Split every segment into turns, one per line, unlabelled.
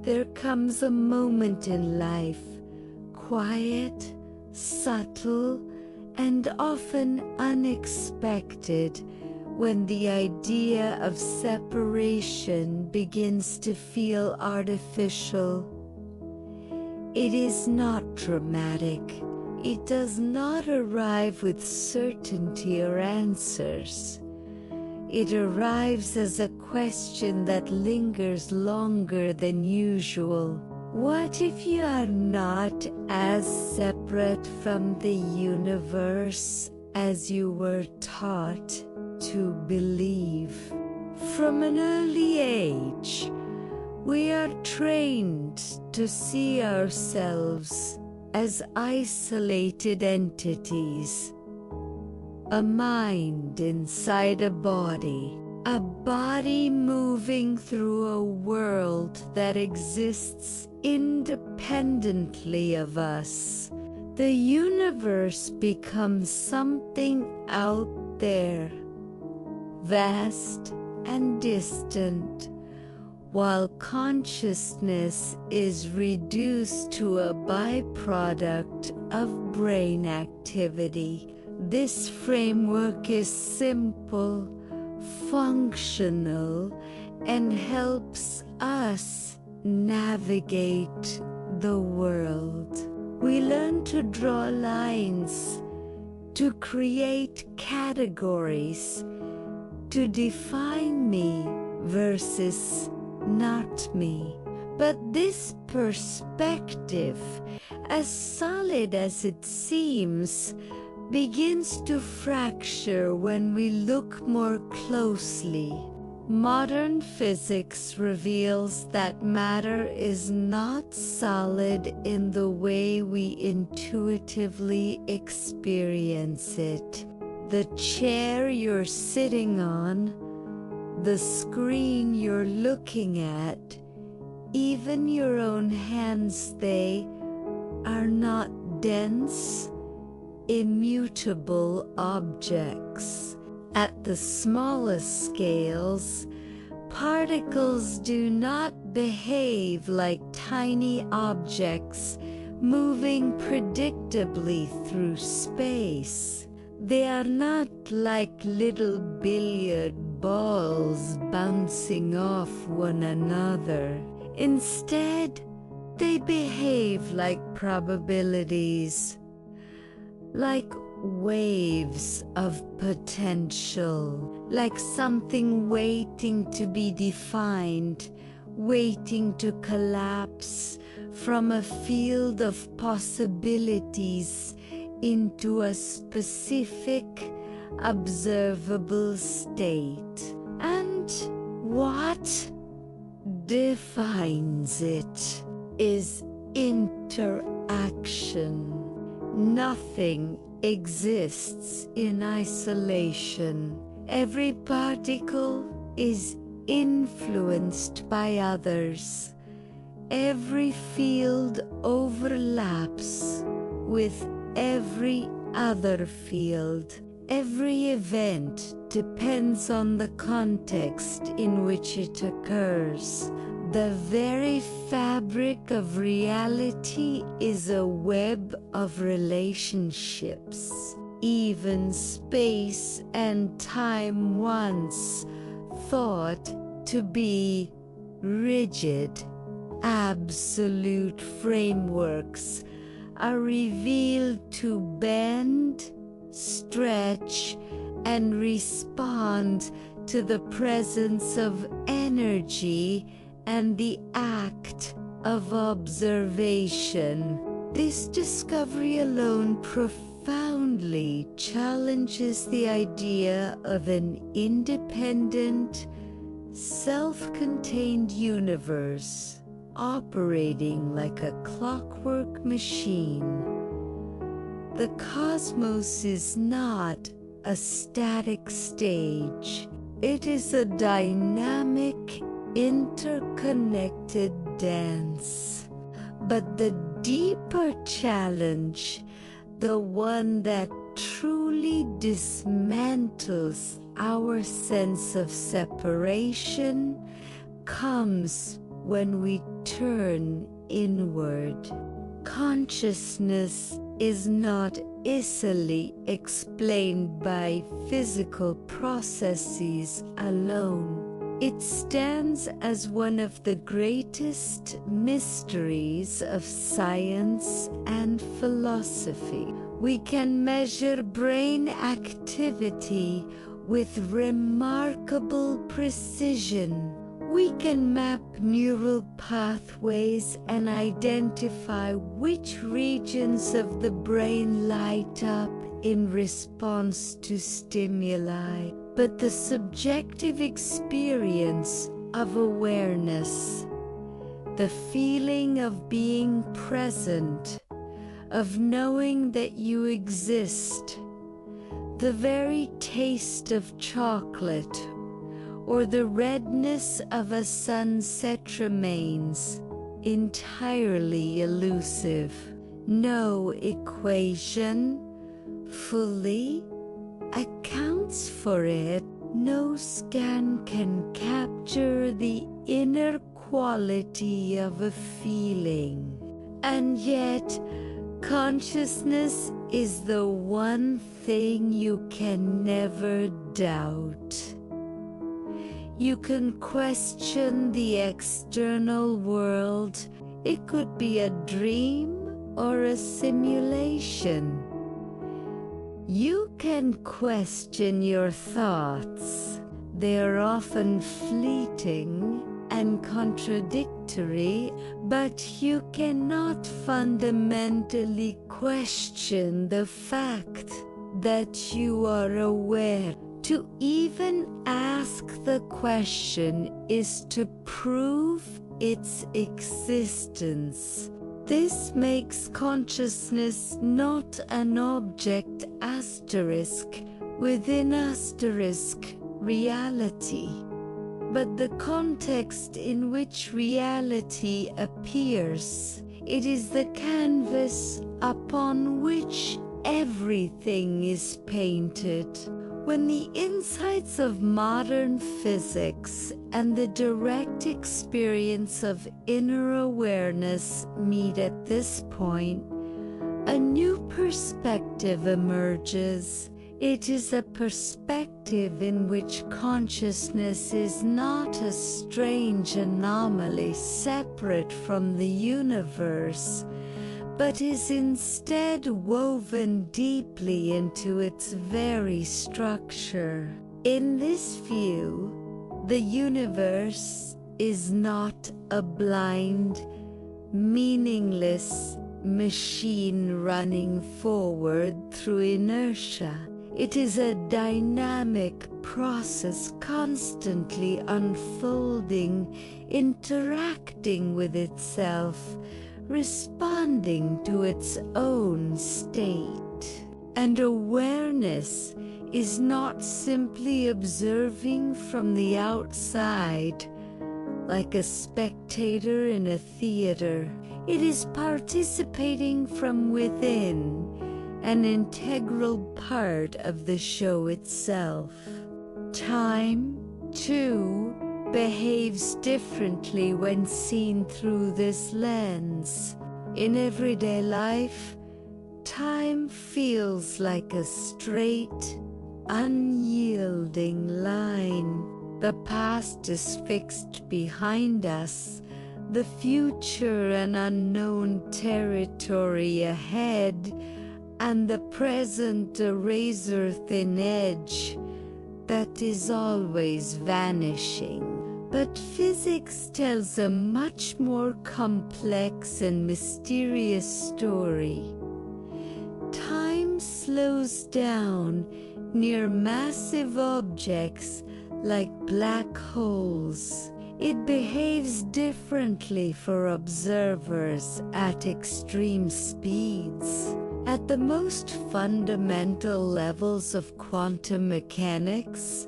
There comes a moment in life, quiet, subtle, and often unexpected, when the idea of separation begins to feel artificial. It is not dramatic. It does not arrive with certainty or answers. It arrives as a question that lingers longer than usual. What if you are not as separate from the universe as you were taught to believe? From an early age, we are trained to see ourselves as isolated entities. A mind inside a body moving through a world that exists independently of us. The universe becomes something out there, vast and distant, while consciousness is reduced to a byproduct of brain activity. This framework is simple, functional, and helps us navigate the world. We learn to draw lines, to create categories, to define me versus not me. But this perspective, as solid as it seems, begins to fracture when we look more closely. Modern physics reveals that matter is not solid in the way we intuitively experience it. The chair you're sitting on, the screen you're looking at, even your own hands, they are not dense, immutable objects. At the smallest scales, particles do not behave like tiny objects moving predictably through space. They are not like little billiard balls bouncing off one another. Instead, they behave like probabilities, like waves of potential, like something waiting to be defined, waiting to collapse from a field of possibilities into a specific, observable state. And what defines it is interaction. Nothing exists in isolation. Every particle is influenced by others. Every field overlaps with every other field. Every event depends on the context in which it occurs. The very fabric of reality is a web of relationships. Even space and time, once thought to be rigid, absolute frameworks, are revealed to bend, stretch, and respond to the presence of energy and the act of observation. This discovery alone profoundly challenges the idea of an independent, self-contained universe operating like a clockwork machine. The cosmos is not a static stage. It is a dynamic, interconnected dance. But the deeper challenge, the one that truly dismantles our sense of separation, comes when we turn inward. Consciousness is not easily explained by physical processes alone. It stands as one of the greatest mysteries of science and philosophy. We can measure brain activity with remarkable precision. We can map neural pathways and identify which regions of the brain light up in response to stimuli. But the subjective experience of awareness, the feeling of being present, of knowing that you exist, the very taste of chocolate, or the redness of a sunset remains entirely elusive. No equation fully accounts for it. No scan can capture the inner quality of a feeling. And yet, consciousness is the one thing you can never doubt. You can question the external world. It could be a dream or a simulation. You can question your thoughts. They are often fleeting and contradictory, but you cannot fundamentally question the fact that you are aware. To even ask the question is to prove its existence. This makes consciousness not an object asterisk within asterisk reality, but the context in which reality appears. It is the canvas upon which everything is painted. When the insights of modern physics and the direct experience of inner awareness meet at this point, a new perspective emerges. It is a perspective in which consciousness is not a strange anomaly separate from the universe, but is instead woven deeply into its very structure. In this view, the universe is not a blind, meaningless machine running forward through inertia. It is a dynamic process constantly unfolding, interacting with itself, responding to its own state. And awareness is not simply observing from the outside, like a spectator in a theater. It is participating from within, an integral part of the show itself. Time, too, behaves differently when seen through this lens. In everyday life, time feels like a straight, unyielding line. The past is fixed behind us, the future an unknown territory ahead, and the present a razor-thin edge that is always vanishing. But physics tells a much more complex and mysterious story. Time slows down near massive objects like black holes. It behaves differently for observers at extreme speeds. At the most fundamental levels of quantum mechanics,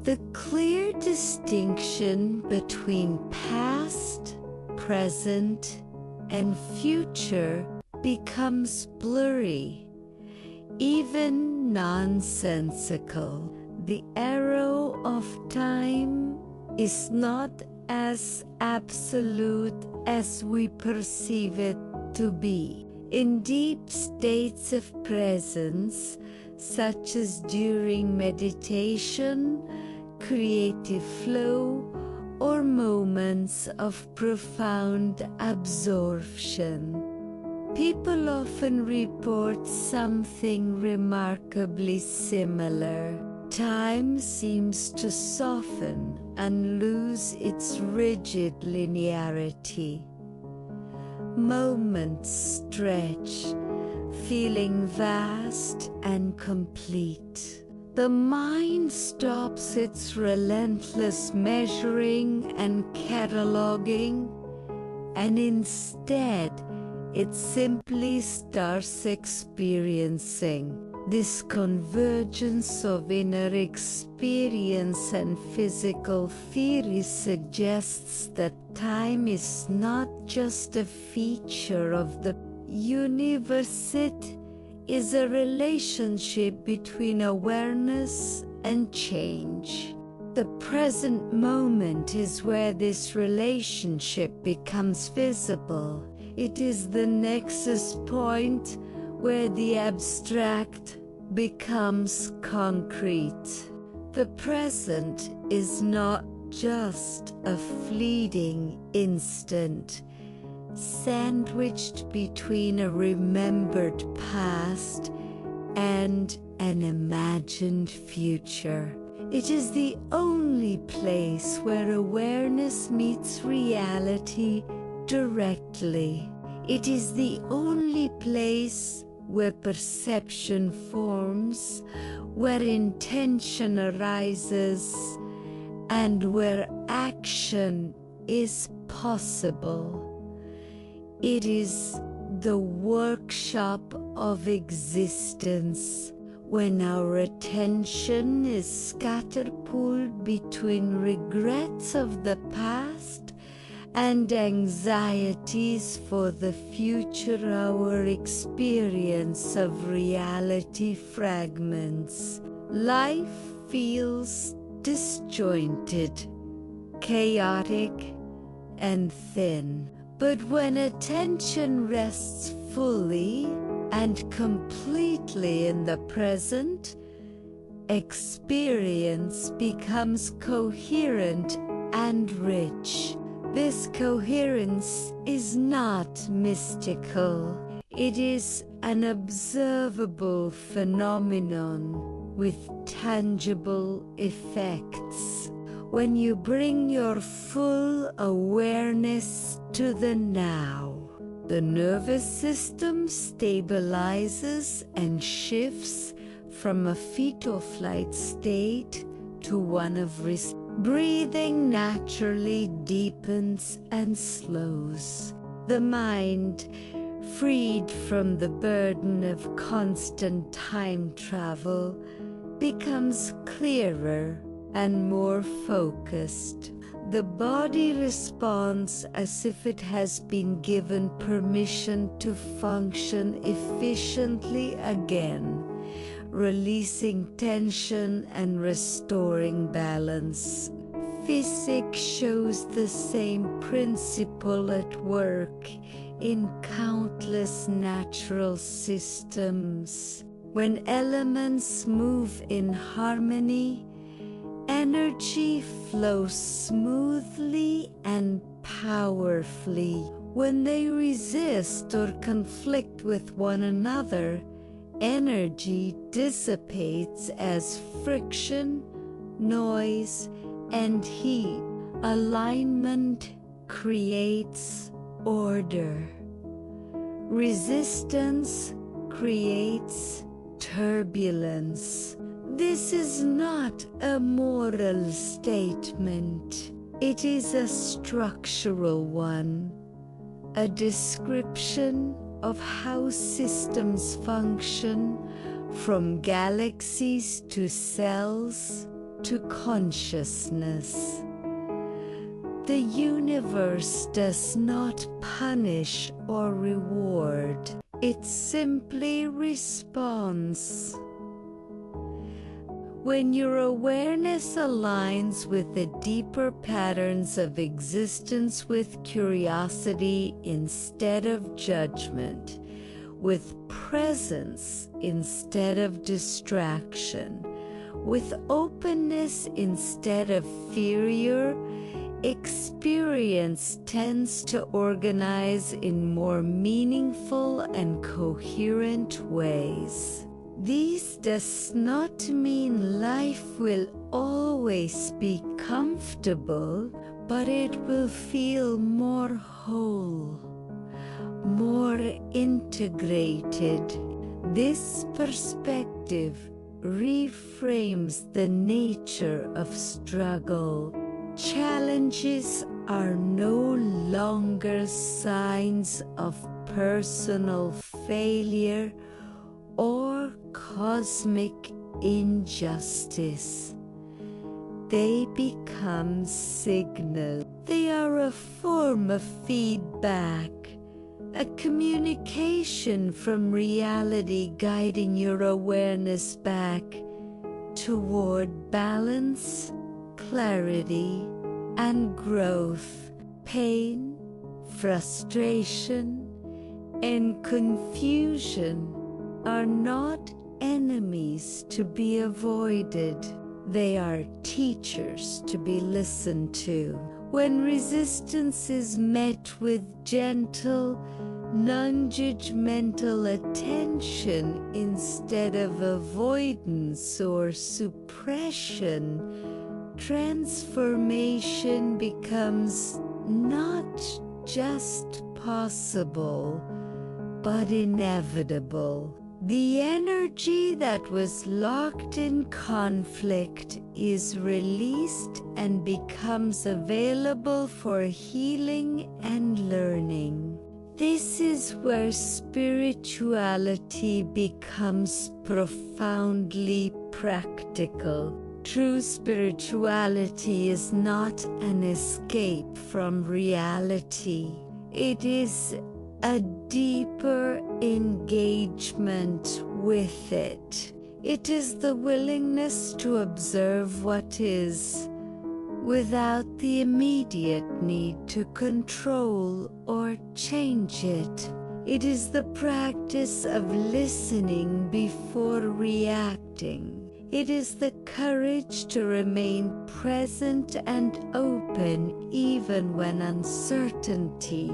the clear distinction between past, present, and future becomes blurry, even nonsensical. The arrow of time is not as absolute as we perceive it to be. In deep states of presence, such as during meditation, creative flow, or moments of profound absorption, people often report something remarkably similar. Time seems to soften and lose its rigid linearity. Moments stretch, feeling vast and complete. The mind stops its relentless measuring and cataloging, and instead it simply starts experiencing. This convergence of inner experience and physical theory suggests that time is not just a feature of the universe, it is a relationship between awareness and change. The present moment is where this relationship becomes visible. It is the nexus point where the abstract becomes concrete. The present is not just a fleeting instant, sandwiched between a remembered past and an imagined future. It is the only place where awareness meets reality directly. It is the only place where perception forms, where intention arises, and where action is possible. It is the workshop of existence, when our attention is scatterpulled between regrets of the past and anxieties for the future. Our experience of reality fragments. Life feels disjointed, chaotic, and thin. But when attention rests fully and completely in the present, experience becomes coherent and rich. This coherence is not mystical. It is an observable phenomenon with tangible effects. When you bring your full awareness to the now, the nervous system stabilizes and shifts from a fight-or-flight state to one of rest. Breathing naturally deepens and slows. The mind, freed from the burden of constant time travel, becomes clearer and more focused. The body responds as if it has been given permission to function efficiently again, releasing tension and restoring balance. Physics shows the same principle at work in countless natural systems. When elements move in harmony, energy flows smoothly and powerfully. When they resist or conflict with one another, energy dissipates as friction, noise, and heat. Alignment creates order. Resistance creates turbulence. This is not a moral statement. It is a structural one, a description of how systems function, from galaxies to cells to consciousness. The universe does not punish or reward. It simply responds. When your awareness aligns with the deeper patterns of existence with curiosity instead of judgment, with presence instead of distraction, with openness instead of fear, experience tends to organize in more meaningful and coherent ways. This does not mean life will always be comfortable, but it will feel more whole, more integrated. This perspective reframes the nature of struggle. Challenges are no longer signs of personal failure or cosmic injustice. They become signals. They are a form of feedback, a communication from reality guiding your awareness back toward balance, clarity, and growth. Pain, frustration, and confusion are not enemies to be avoided. They are teachers to be listened to. When resistance is met with gentle, non-judgmental attention instead of avoidance or suppression, transformation becomes not just possible, but inevitable. The energy that was locked in conflict is released and becomes available for healing and learning. This is where spirituality becomes profoundly practical. True spirituality is not an escape from reality. It is a deeper engagement with it. It is the willingness to observe what is, without the immediate need to control or change it. It is the practice of listening before reacting. It is the courage to remain present and open even when uncertainty,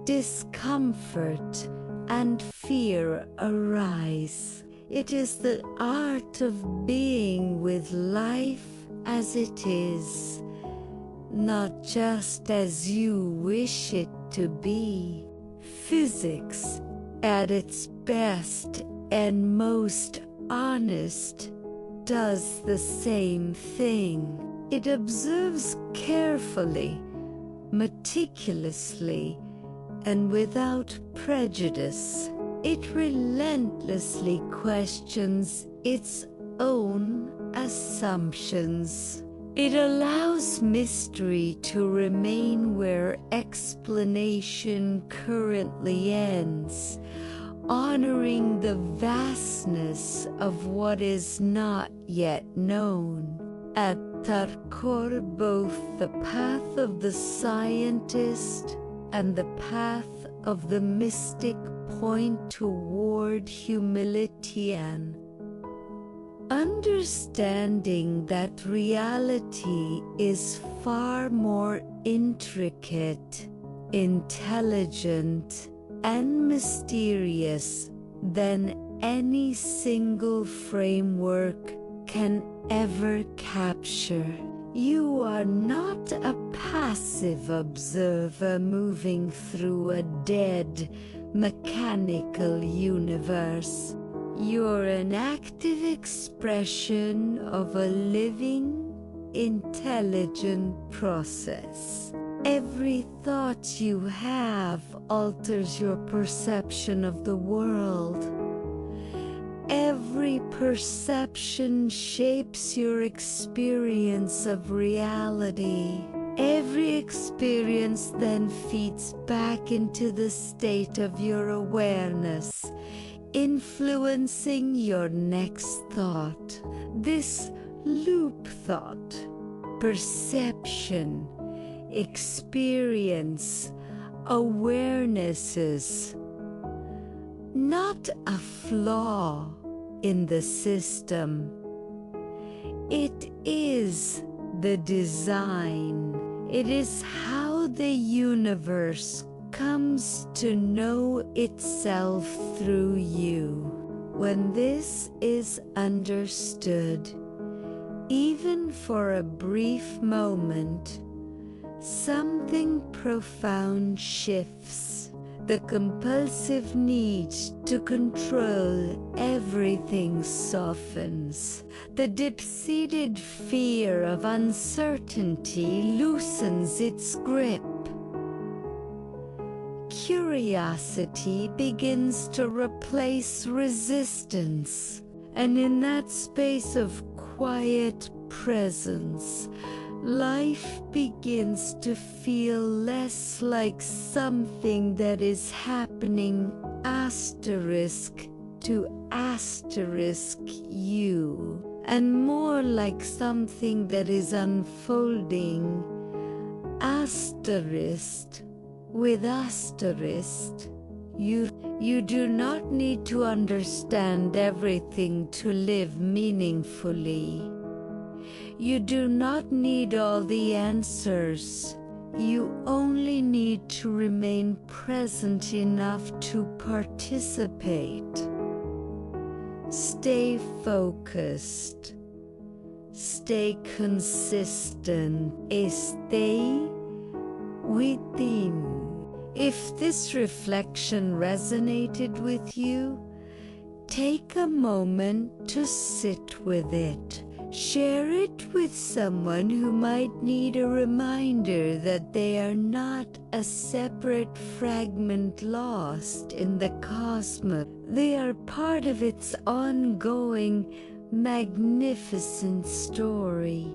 discomfort, and fear arise. It is the art of being with life as it is, not just as you wish it to be. Physics, at its best and most honest, does the same thing. It observes carefully, meticulously, and without prejudice. It relentlessly questions its own assumptions. It allows mystery to remain where explanation currently ends, honoring the vastness of what is not yet known. At their core, both the path of the scientist and the path of the mystic point toward humility and understanding that reality is far more intricate, intelligent, and mysterious than any single framework can ever capture. You are not a passive observer moving through a dead, mechanical universe. You're an active expression of a living, intelligent process. Every thought you have alters your perception of the world. Every perception shapes your experience of reality. Every experience then feeds back into the state of your awareness, influencing your next thought. This loop thought, perception, experience, awarenesses, not a flaw in the system. It is the design. It is how the universe comes to know itself through you. When this is understood, even for a brief moment, something profound shifts. The compulsive need to control everything softens. The deep-seated fear of uncertainty loosens its grip. Curiosity begins to replace resistance, and in that space of quiet presence, life begins to feel less like something that is happening ** you, and more like something that is unfolding ** You do not need to understand everything to live meaningfully. You do not need all the answers. You only need to remain present enough to participate. Stay focused. Stay consistent. Stay within. If this reflection resonated with you, take a moment to sit with it. Share it with someone who might need a reminder that they are not a separate fragment lost in the cosmos. They are part of its ongoing, magnificent story.